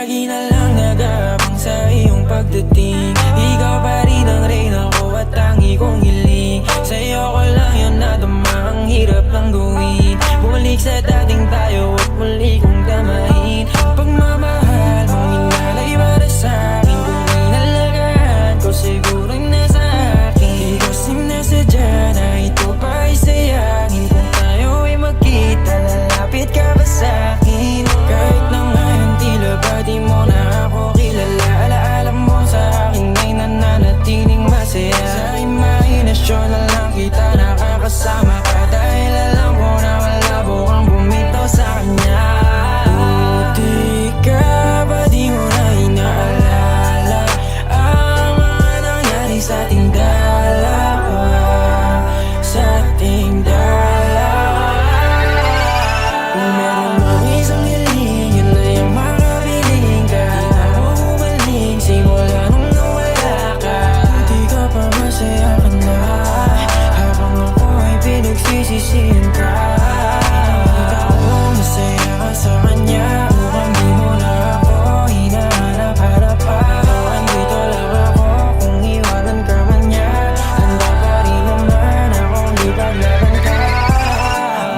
Lagi na lang nag-aabang sa iyong pagdating. Ikaw pa rin ang reyna ko at tangi kong hiling. Sa'yo ko lang yun nadama, ang hirap lang gawin. Bumalik sa dating tayo at muli kong damahin. Pagmamahal mong inalay para sa'kin, kung inalagaan ko siguro'y nasa akin. Di ko sinasadya na ito pa ay sayangin. Kung tayo ay magkita, lalapit ka ba sa'kin? Kahit na ngayon tila ba di mo na ako kilala, alaala mo sa akin ay nananatiling masaya. Sa imahinasyon na lang kita nakakasama ka, dahil alam ko na malabo kang bumitaw sa kanya. Buti ka ba di mo na inaalala ang mga nangyari sa ating dalawa, sa ating dalawa. Kung meron mang isang hiling, yun na yung makabiling ka. Di na ako bumalik simula nung nawala ka. Buti ka pa, masaya ka na, habang ako ay pinagsisisihan ka. Nakita ko masaya ka sa kanya, mukhang di mo na ako hinahanap-hanap pa. Andito lang ako kung iwanan ka man niya, handa pa rin naman akong ipaglaban ka.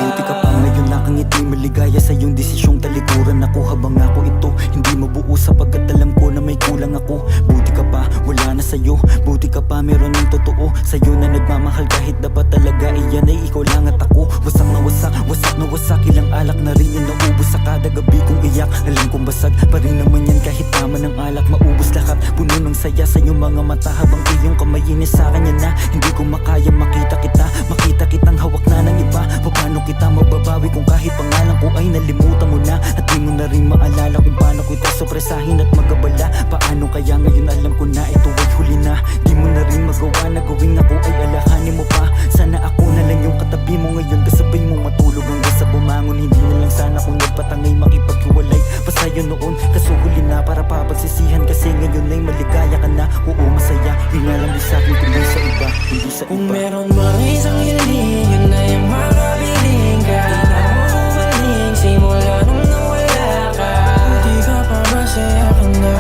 Buti ka pa ngayon nakangiti, maligaya sa iyong desisyong talikuran ako habang ako ito hindi mabuo, sapagkat alam ko na may kulang ako. Buti ka pa, wala na sa'yo. Buti ka pa, meron ng totoo sa'yo na nagmamahal, kahit dapat talaga iyan ay ikaw lang at ako. Wasak na wasak, wasak na wasak, ilang alak na rin yung naubos sa kada gabi kong iyak. Alam kong basag pa rin naman yan kahit tama ng alak, maubos lahat. Puno ng saya sa iyong mga mata habang iyong kamay inis sa kanya na hindi ko makaya makita kita. Makita kitang hawak na ng iba, paano kita mababawi kung kahit pangalan ko ay nalimutan mo na, at di mo na rin maalala kung paano ko ito sopresahin at magabala. Paano kaya ngayon alam ko na ito ay huli na, di mo na rin magawa na gawing ako ay alahanin mo pa. Sana ako na lang yung katabi mo ngayon, kasabay mong matulog hanggang sa bumangon. Hindi na lang sana kung nagpatangay makipaghiwalay pa sa'yo noon, kaso huli na para papagsisihan, kasi ngayon ay maligaya ka na. Oo, masaya, yun nga lang di sa'kin kundi sa iba, hindi sa Kung iba. meron mang isang hiling, yun na yung makabiling ka. Di na ako bumalik simula nung nawala ka. Buti ka pa, masaya ka na,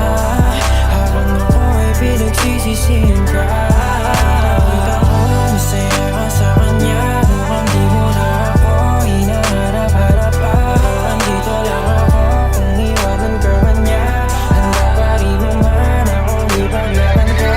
habang ako ay pinagsisisihan ka. Nakita ko masaya ka sa kanya, mukhang di mo na ako hinahanap-hanap pa. Andito lang ako kung iwanan ka man niya, handa pa rin naman akong ipaglaban ka.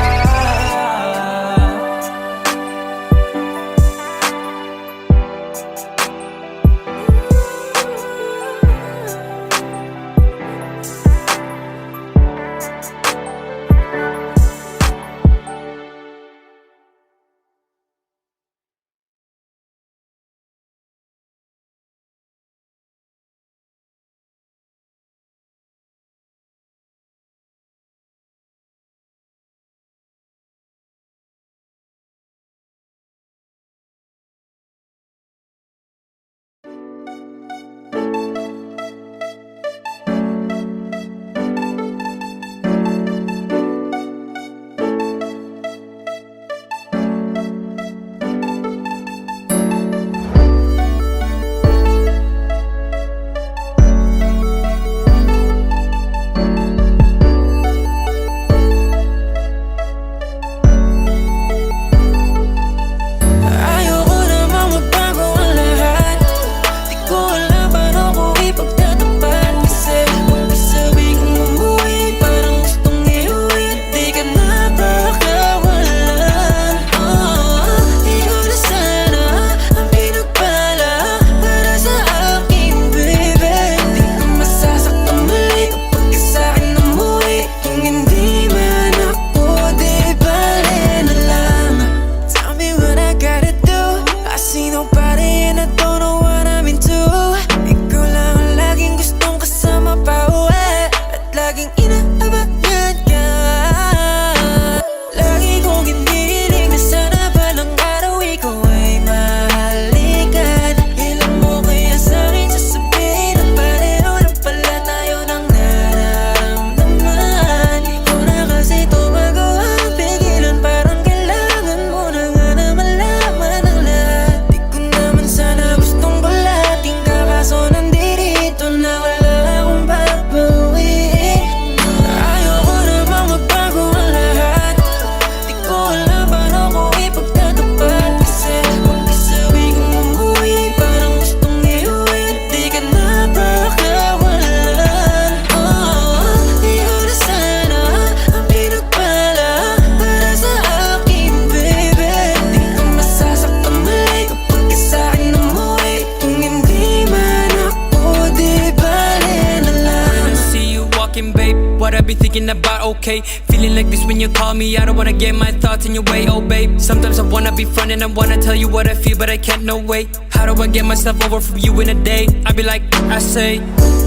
what I be thinking about, okay. Feeling like this when you call me, I don't wanna get my thoughts in your way, oh babe. Sometimes I wanna be front and I wanna tell you what I feel, but I can't, no way. How do I get myself over from you in a day? I be like, I say,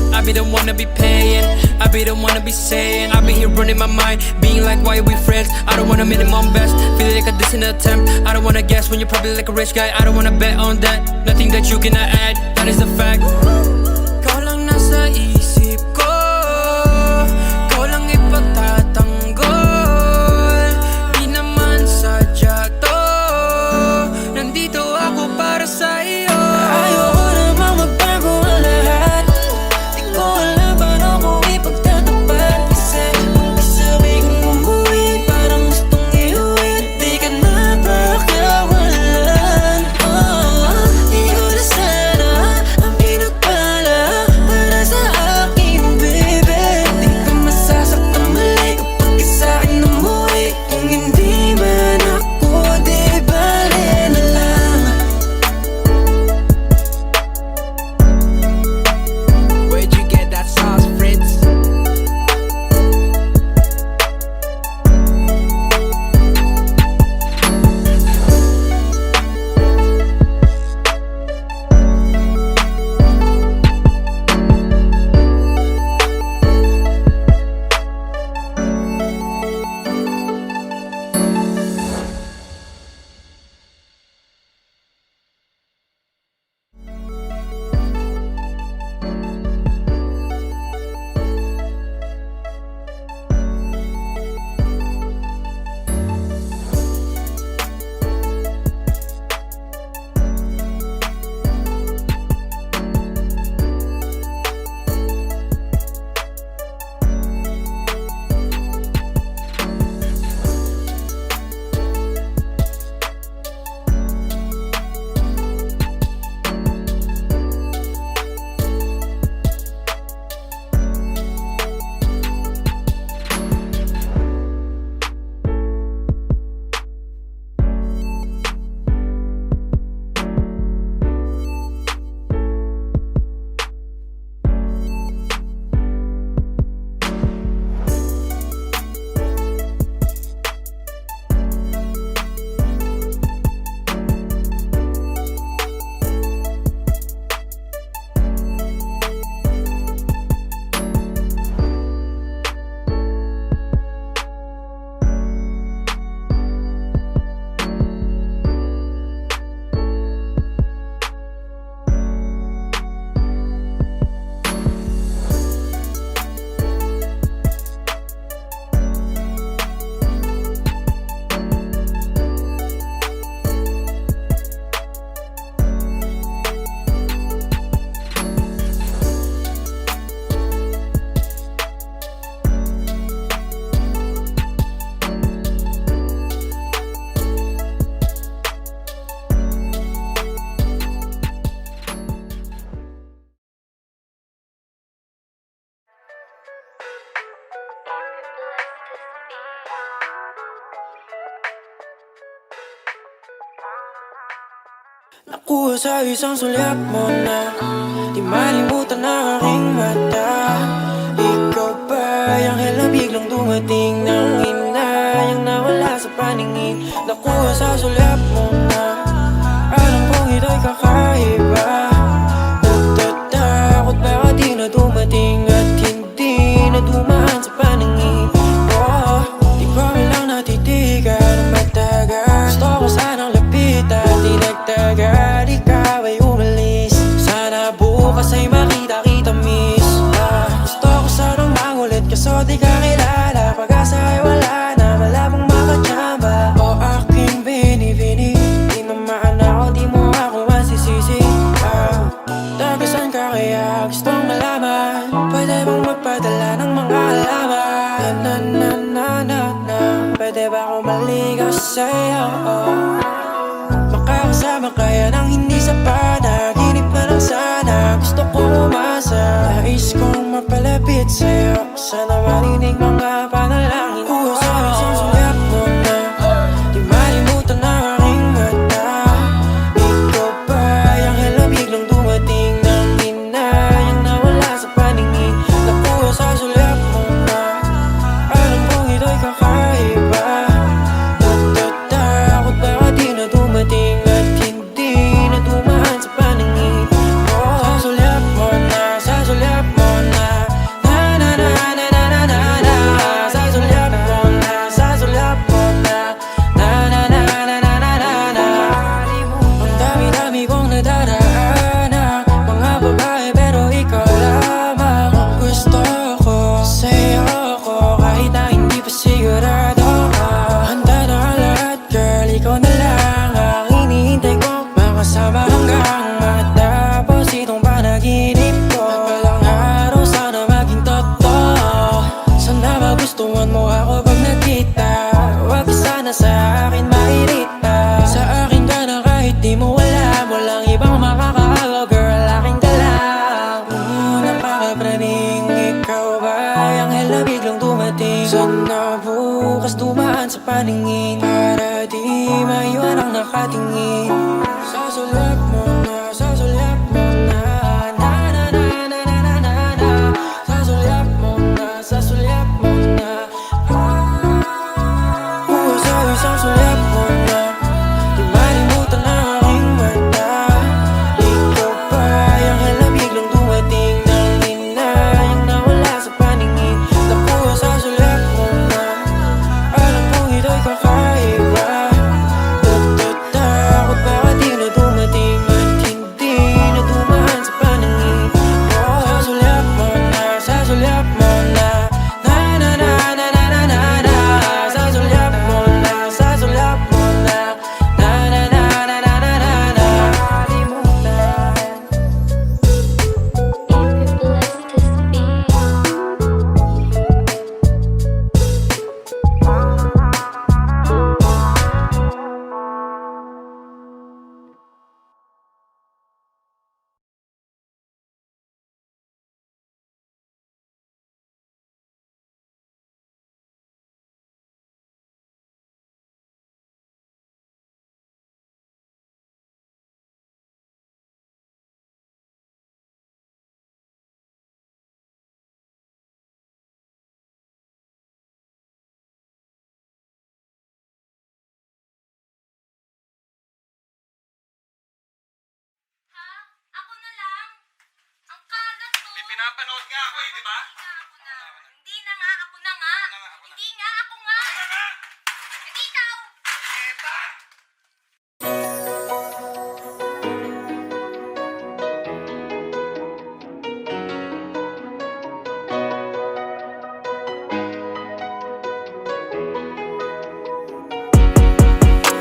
I be the one to be paying, I be the one to be saying, I be here running my mind, being like, why are we friends? I don't want a minimum best, feeling like a distant attempt. I don't wanna guess when you're probably like a rich guy. I don't wanna bet on that, nothing that you cannot add, that is the fact. Ikaw lang nasa isip ko, ikaw lang ipagtatanggol. Di naman sadya to, nandito ako para sa iyo. Ayoko namang magbago ang lahat. Di ko alam paano ko ipagtatapat. Kasi kung isabi kong umuwi, parang gustong iuwi. Di ka na pakiawalan. Di ko na sana ang pinagpala para sa aking baby. Di ka masasaktan mali kapag sa'kin umuwi. Kung hindi man ako, di bale na lang. Where'd you get that sauce, Fritz? Nakuha sa isang sulyap mo na di malimutan ng aking mata. Ikaw ba yung anghel na biglang dumating nang hinayang nawala sa paningin? Nakuha sa sulyap mo na alam kong ito'y kakaiba. Natatakot baka di na dumating at hindi na dumaan sa paningin. Di ko lang natitigan ang matagal. Gusto ko sanang lapitan, di nagtagal. Ikaw ay umalis, sana bukas ay makita kita miss. Gusto ko sanang mangulit kaso di ka kilala. Pag-asa ay wala na, malabong makachamba. O aking binibini, di naman ako, di mo ako masisisi. Tagasan ka kaya gustong malaman, pwede bang magpadala ng mga alaman? Na pwede ba ako maligaw sa'yo? Makakasama kaya nang hindi sa panaginip na lang sana. Gusto kong umasa, nais kong mapalapit sa'yo. Sana marinig mga panalangin ko. Sa isang sulyap mo na di malimutan ng aking mata. Ikaw ba yung anghel na biglang dumating nang hinayang nawala sa paningin? Nakuha sa sulyap mo na Nagustuhan mo ako pag nagkita. Huwag ka sana sa akin mairita. Sa akin ka na kahit di mo alam. Walang ibang makakaawa, girl, aking ka lang. Napakapraning, ikaw ba ay anghel na biglang dumating? Sana bukas dumaan sa paningin para di maiwan ang nakatingin. Sasulap mo na, sasulap mo na, na na na na na na na na. Sasulap mo na, sasulap mo na. Sabi sasulap mo na, di malimutan ang aking mata. Ikaw pa ay anghel na biglang dumating nang hinayang nawala sa paningin. Naku, sasulap mo na, alam kong ito'y kakaiba. Takot baka di na dumating at hindi na dumaan sa paningin. Sasulap mo na, sasulap mo na, na na na na na na na na. Sasulap mo na, sasulap mo na, na na na na na na na na. Kalimutan. Ha? Ako na lang? Ang kalat to. May pinapanood nga ako eh, di ba? Ako na. Hindi na nga, ako na nga. Hindi nga, ako nga. Hindi ikaw. Eba!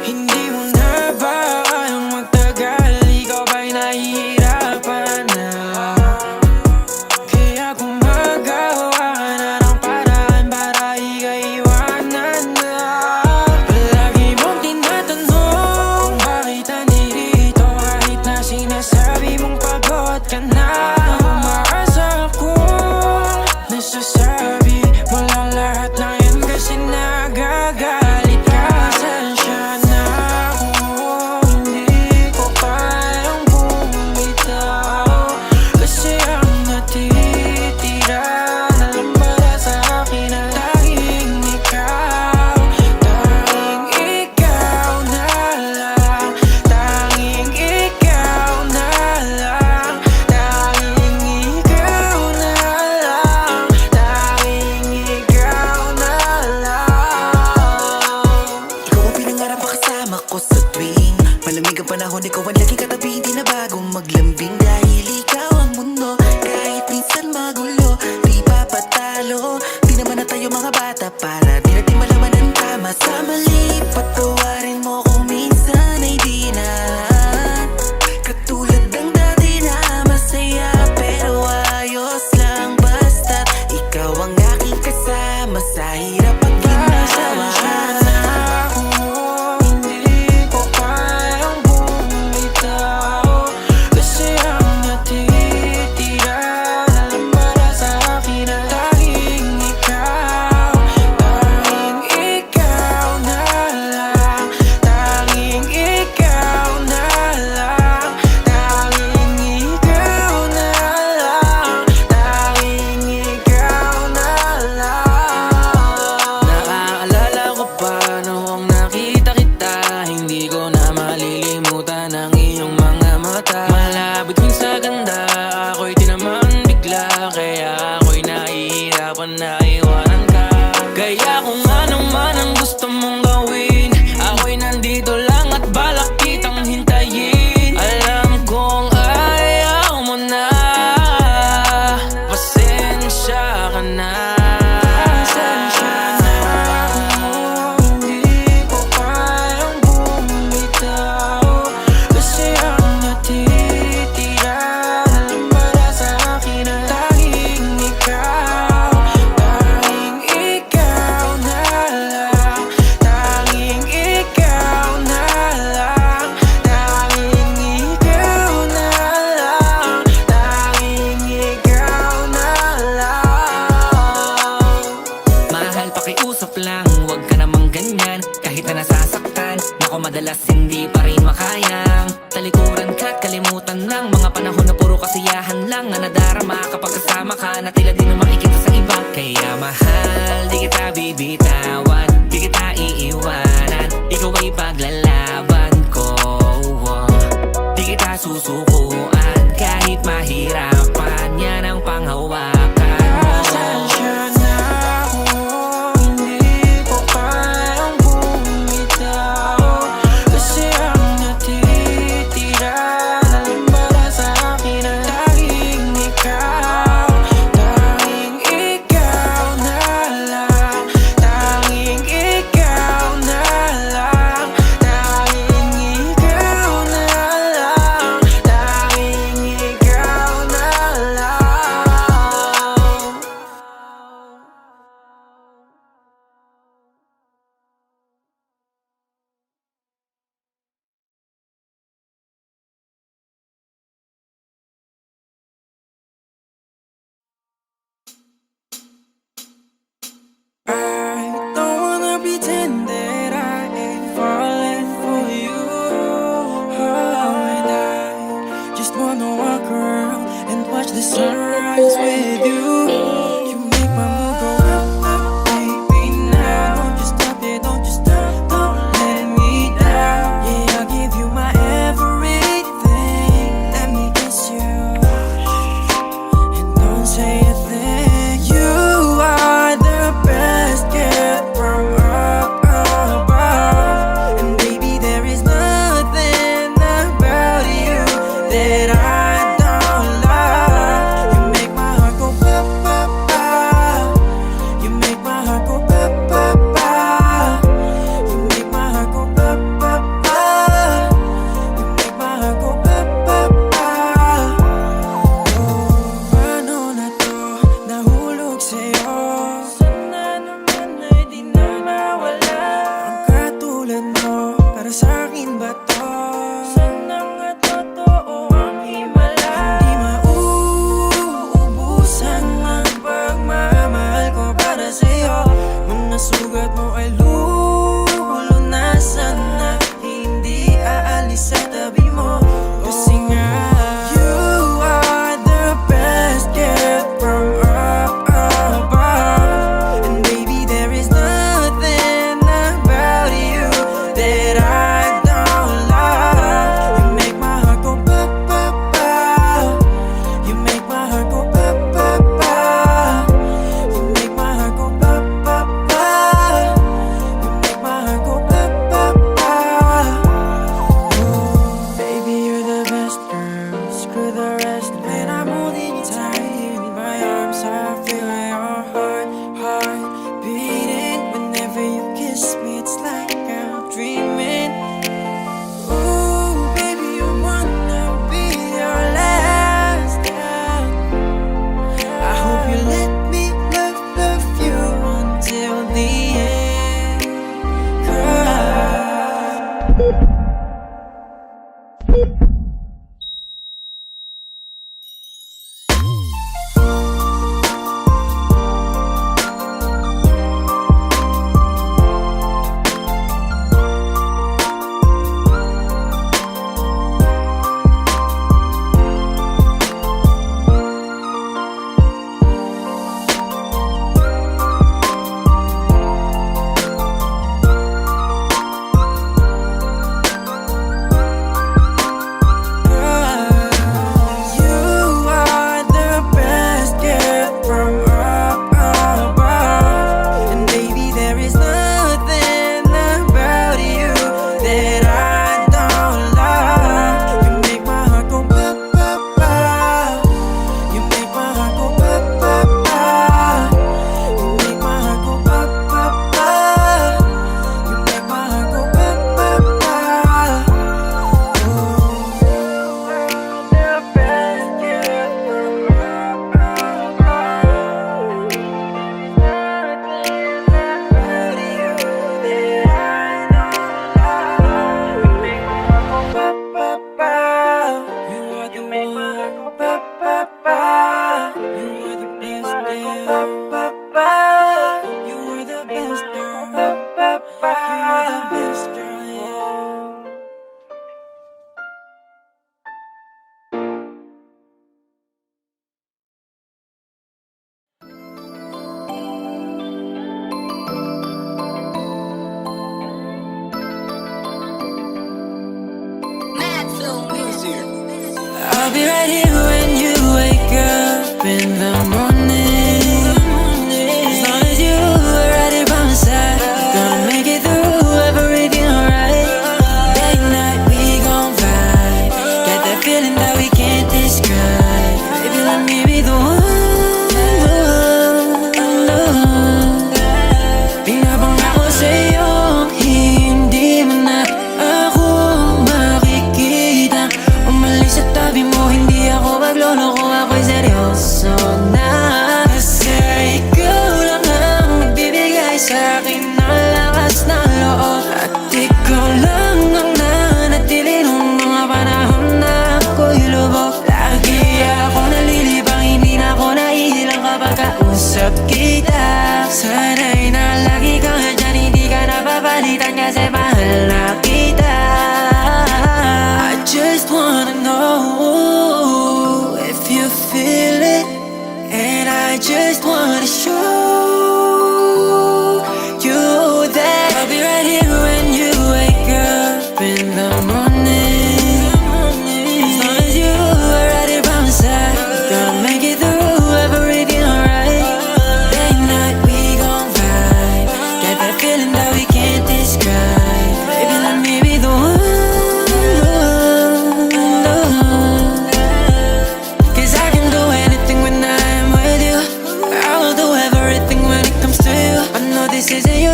Hindi mo na ba kayang magtagal? Ikaw ba'y nahihirapan na? Kaya gumagawa ka na ng paraan para ikaiwanan na. Palagi mong tinatanong bakit nandito kahit na sinasabi mong pagod ka na. Umaasa akong nasasabi mo lang lahat na yan kasi nagagalit ka. Pasensya na kung hindi ko kayang bumitaw, kasi ang natitira na lang para sa akin ang tanging ikaw. Tanging ikaw na lang, tanging ikaw na lang, tanging ikaw na lang, tanging ikaw na lang. Ikaw ang pinangarap na kasama ko sa tuwing malamig ang panahon, ikaw ang laging katabi. Hindi na bagong maglambing dahil ikaw ang mundo. Kahit minsan magulo, di papatalo. Di naman na tayo mga bata para di natin malaman ang tama sa mali. Patawarin mo kung minsan ay di na katulad ng dati na masaya, pero ayos lang basta't ikaw ang aking kasama sa hirap at ginawa. Pasensya na kung hindi ko kayang bumitaw, kasi ang natitira na lang para sa akin ang tanging ikaw. Tanging ikaw na lang, tanging ikaw na lang, tanging ikaw na lang, tanging ikaw na lang. Naaalala ko pa noong nakita kita, hindi ko na malilimutan ang iyong mga mata. Malapit din sa ganda, ako'y tinamaan bigla, kaya ako'y nahihirapan na iwanan ka. Kaya kung ano man ang gusto mong gawin, ako'y nandito lang at balak kitang hintayin. Alam kong ayaw mo na, pasensya ka na. Pasensya na kung hindi ko kayang bumitaw, kasi ang natitira na lang para sa akin ang tanging ikaw. Tanging ikaw pakiusap lang, huwag ka namang ganyan. Kahit na nasasaktan, nako madalas hindi pa rin makayang talikuran ka't kalimutan ng mga panahon na puro kasiyahan lang ang nadarama kapag kasama ka, na tila di na makikita sa iba. Kaya mahal, di kita bibitawan, di kita iiwanan, ikaw ay paglalaban ko. Di kita susukuan kahit mahirapan, yan ang panghawakan mo. Pasensya na kung hindi ko kayang bumitaw, kasi ang natitira na lang para sa akin ay tanging ikaw. Tanging ikaw na lang, tanging ikaw na lang, tanging ikaw na lang, tanging ikaw na lang. I don't wanna pretend that I ain't falling for you. And I just wanna walk around and watch the sunrise with you. You make my mood go up, up, baby. Now don't you stop it, don't you stop, don't let me down. Yeah, I'll give you my everything. Let me kiss you and don't say a thing. You are the best gift from up above, and baby there is nothing about you that I don't love. You make my heart go ba ba ba. You make my heart go ba ba ba. You make my heart go ba ba ba. You make my heart go ba ba ba. Paano na to nahulog sa'yo? Sana naman ay di na mawala ang katulad mo. Para sa'kin ba to? Sana nga totoo ang himala. Hindi mauubusan ang pagmamahal ko para sa'yo. Mga sugat mo ay lulunasan na hindi aalis sa tabi mo. Kasi nga you are the best gift from up above, and baby there is nothing about you that I don't love. You make my heart go ba ba ba. You make my heart go ba ba ba. You make my heart go ba ba ba.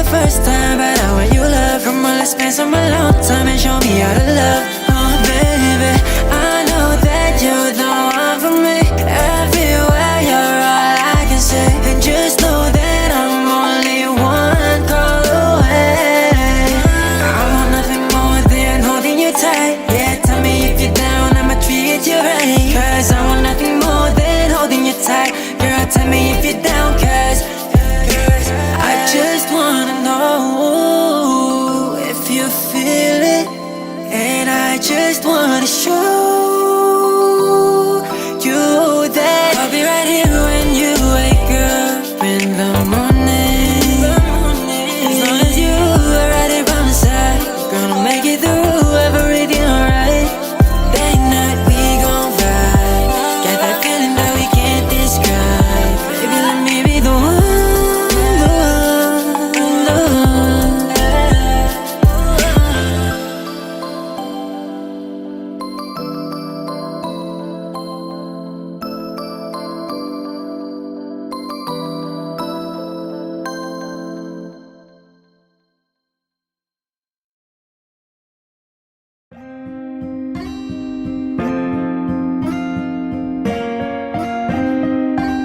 the first time, but I want you love. Come on, let's spend some alone time and show me how to love. Oh baby, I know that you're the one for me. Everywhere you're all I can say. And just know that I'm only one call away. I want nothing more than holding you tight. Yeah, tell me if you're down, I'ma treat you right. Cause I want nothing more than holding you tight. Girl, tell me if you're down, cause I just wanna know if you feel it. And I just wanna show you that I'll be right here when you wake up in the morning. As long as you are right here by my side, gonna make it through everything alright. Day and night we gon' ride. Got that feeling that we can't describe. Baby, let me be the one.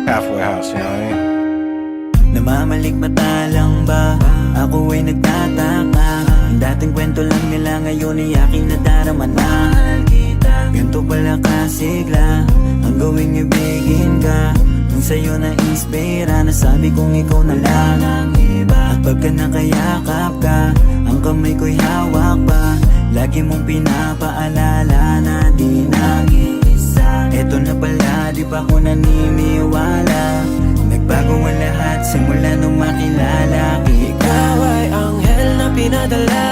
Halfway house, you know what I mean? Namamalikmata lang ba? Ako ay nagtataka. Ang dating kwento lang nila ngayon ay aking nadarama na. Ganito pala kasigla ang gawing ibigin ka. Nung sa'yo na-inspira, nasabi kong ikaw na lang ang iba. At pagka nakayakap ka, ang kamay ko'y hawak pa. Lagi mong pinapaalala na di nag-iisa. Eto na pala, di pa ko naniniwala. Nagbago ang lahat simula nung makilala kita. Ikaw ay anghel na pinadala.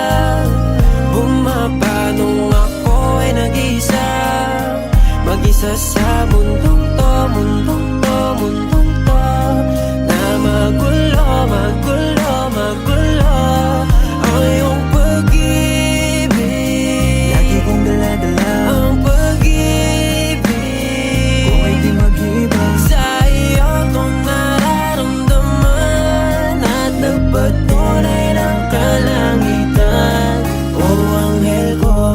Bumaba nung ako ay nag-isa. Mag-isa sa mundong to, mundong to, mundong to. Na magulo, magulo, magulo. Ang iyong pag-ibig, Lagi kong daladala ang pag-ibig. kung ay di mag-iba. Sa iyo kong nararamdaman at nagpatunay ng kalangitan. Oh, anghel ko,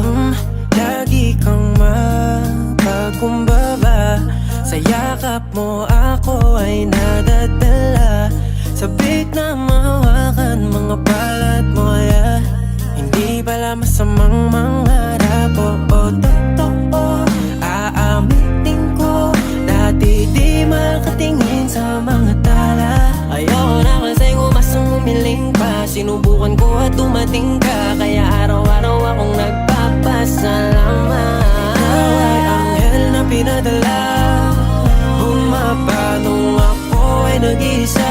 lagi kang mapagkumbaba. Sa yakap mo ako ay nadadala. Sabik na mahawakan mga balat mo, yeah. Hindi pala masamang mangarap, oh, totoo. Aamitin ko, dati di makatingin sa mga tala. Ayoko na kasi umasang umiling pa. Sinubukan ko at dumating ka, kaya araw-araw akong nagpapasalamat. Ikaw ay anghel na pinadala. Bumaba nung ako ay nag-isa.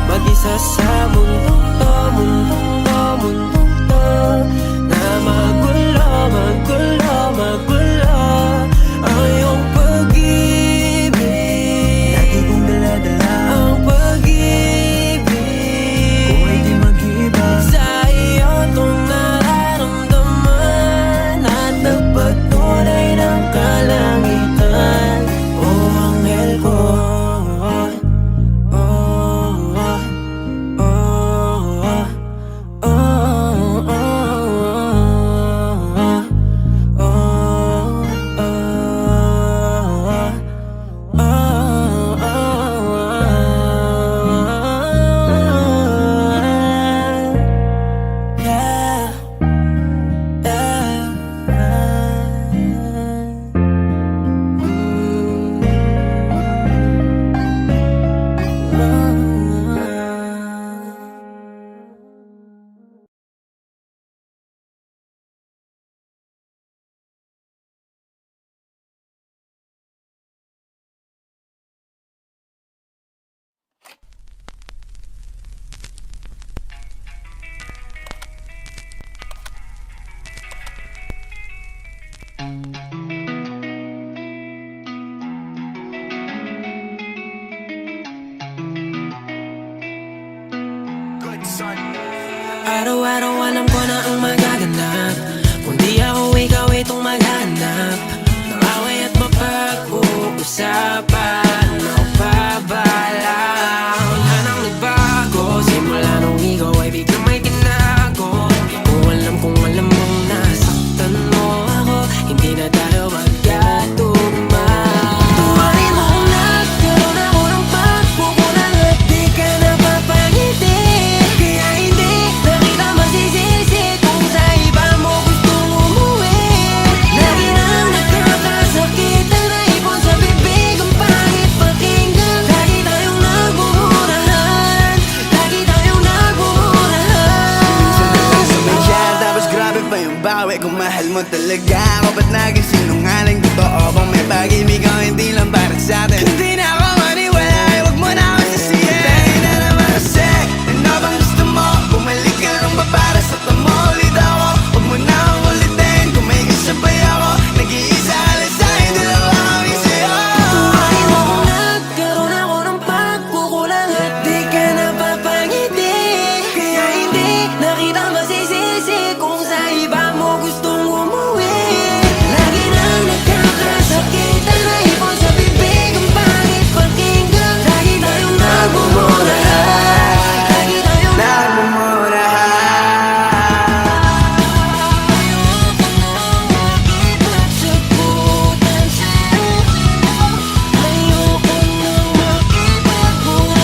Mag-isa sa mundong to, mundong to, mundong to. Na magulo, magulo, magulo. Ang iyong pag-ibig, Lagi kong daladala ang pag-ibig. kung ay di mag-iba. Sa iyo itong nararamdaman at nagpatunay ng kalangitan. Oh, anghel ko, araw-araw alam ko na ang magaganap. Kung di ako ikaw itong maghanap ng away at mapag-uusapan. Ano pa ba lang? Wala nang nagbago simula nung ikaw kung mahal mo talaga ako, ba't naging sinungaling? Totoo bang may pag-ibig o hindi lang para sa atin? Hindi na ako maniwala, huwag mo na ako sisihin. Dahil na naman kasi, ano bang gusto mo? Bumalik ka lang ba para sa tamo ulit ako? Huwag mo na akong ulitin, kung may kasabay ako, nag-iisa ka lang sa'yo, dalawa kami sa'yo. Buhay mo kung nagkaroon ako ng pagkukulang at di ka napapangiti. Kaya hindi na kita masisisi kung sa iba mo gustong umuwi. Lagi nang nagkakasakitan na ipon sa bibig ang pangit pakinggan. Lagi tayong nagmumurahan, lagi tayong nagsagutan sa'yo. Ayoko nang makipagkulang.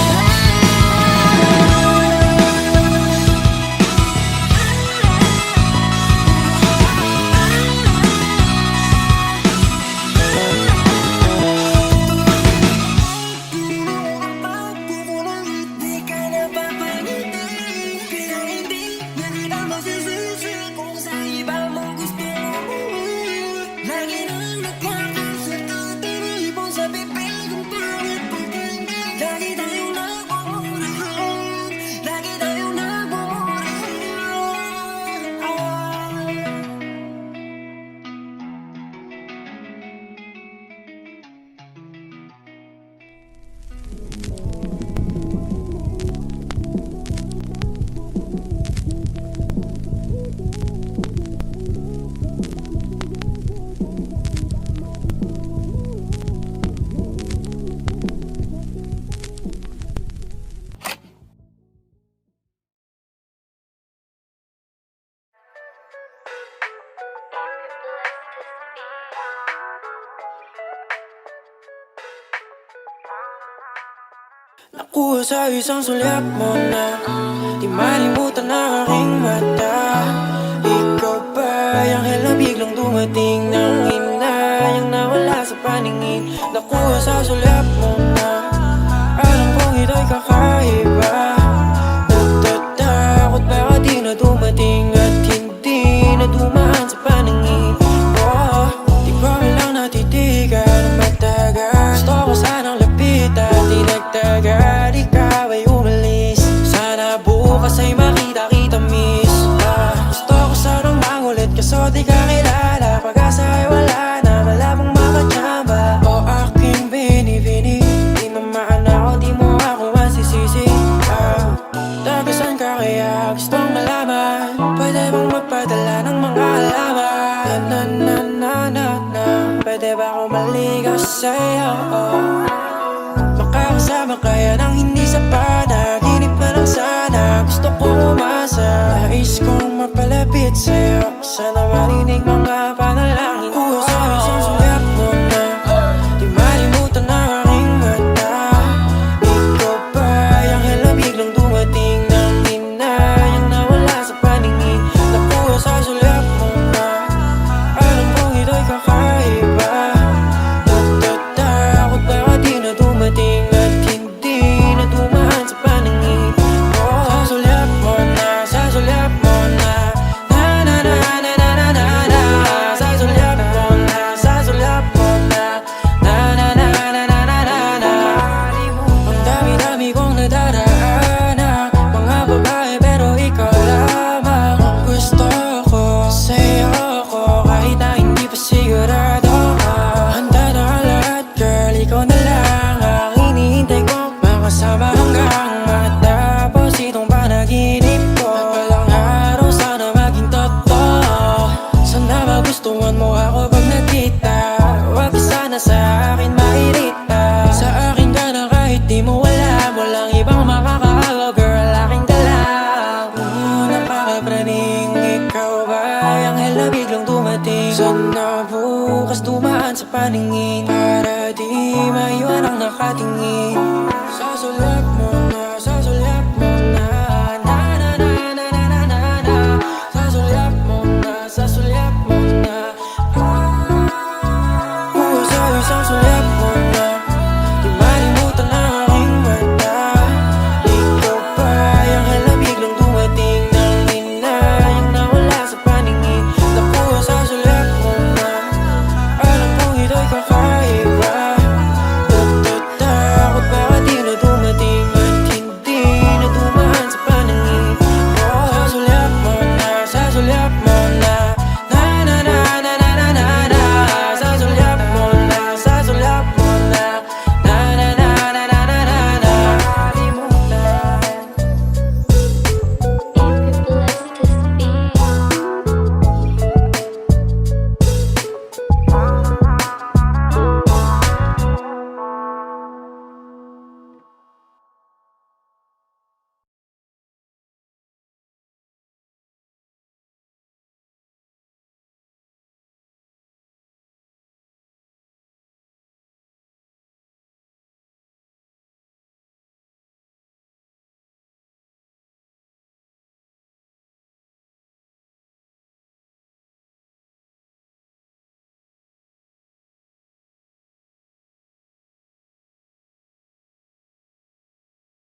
Di ka napapangiti. Kaya hindi na kita masisisi kung sa iba mo gusto umuwi. Lagi nang nagkakasakitan na ipon sa bibig ang pangit pakinggan. Lagi tayong nagmumurahan, lagi tayong nagmumurahan. Nakuha sa isang sulyap mo na di malimutan ang aking mata. Ikaw ba yung anghel na biglang dumating nang hinayang nawala sa paningin? Nakuha sa sulyap mo na alam kong ito'y kakaiba. Natatakot baka di na dumating at hindi na dumaan sa paningin. Di ko lang natitigan ang matagal. Gusto ko sanang lapitan, di nagtagal. Ikaw ay umalis, sana bukas ay makita kita miss. Gusto ko sanang mangulit kaso di ka kilala. Pag-asa ay wala na, malabong makachamba. O aking binibini, di naman ako, di mo ako masisisi. Tagasan ka kaya gustong malaman, pwede bang magpadala ng mga alaman? Na pwede ba ako maligaw sa'yo? Makakasama kaya nang hindi sa panaginip na lang sana. Gusto kong umasa, nais kong mapalapit sa'yo. Sana marinig mga panalangin ko. Sa isang sulyap mo na di malimutan ang aking mata. Ikaw ba yung anghel na biglang dumating nang hinayang nawala sa paningin? Nakuha sa sulyap mo na alam kong ito'y kakaiba. Natatakot baka di na dumating at hindi na dumaan sa paningin. Sa sulyap mo na, sa sulyap mo na, na na na na na na na na. Sa sulyap mo na, sa sulyap mo na, na na na na na na na na. Ang dami-dami kong nadaraanan, mga babae pero ikaw lamang ang gusto ko. Sa'yo ko kahit na hindi pa sigurado. Handa na ang lahat girl, ikaw na lang ang hinihintay ko. Makasama hanggang matapos itong panaginip ko. Walang araw sana maging totoo. Sana magustuhan mo ako pag nagkita. Huwag ka sana sa akin mairita. Sa akin ka na kahit di mo alam. Walang ibang makakaagaw girl, aking dalang. Napakapraning, ikaw ba yung anghel na biglang dumating? Sana bukas dumaan sa paningin para di maiwan ang nakatingin.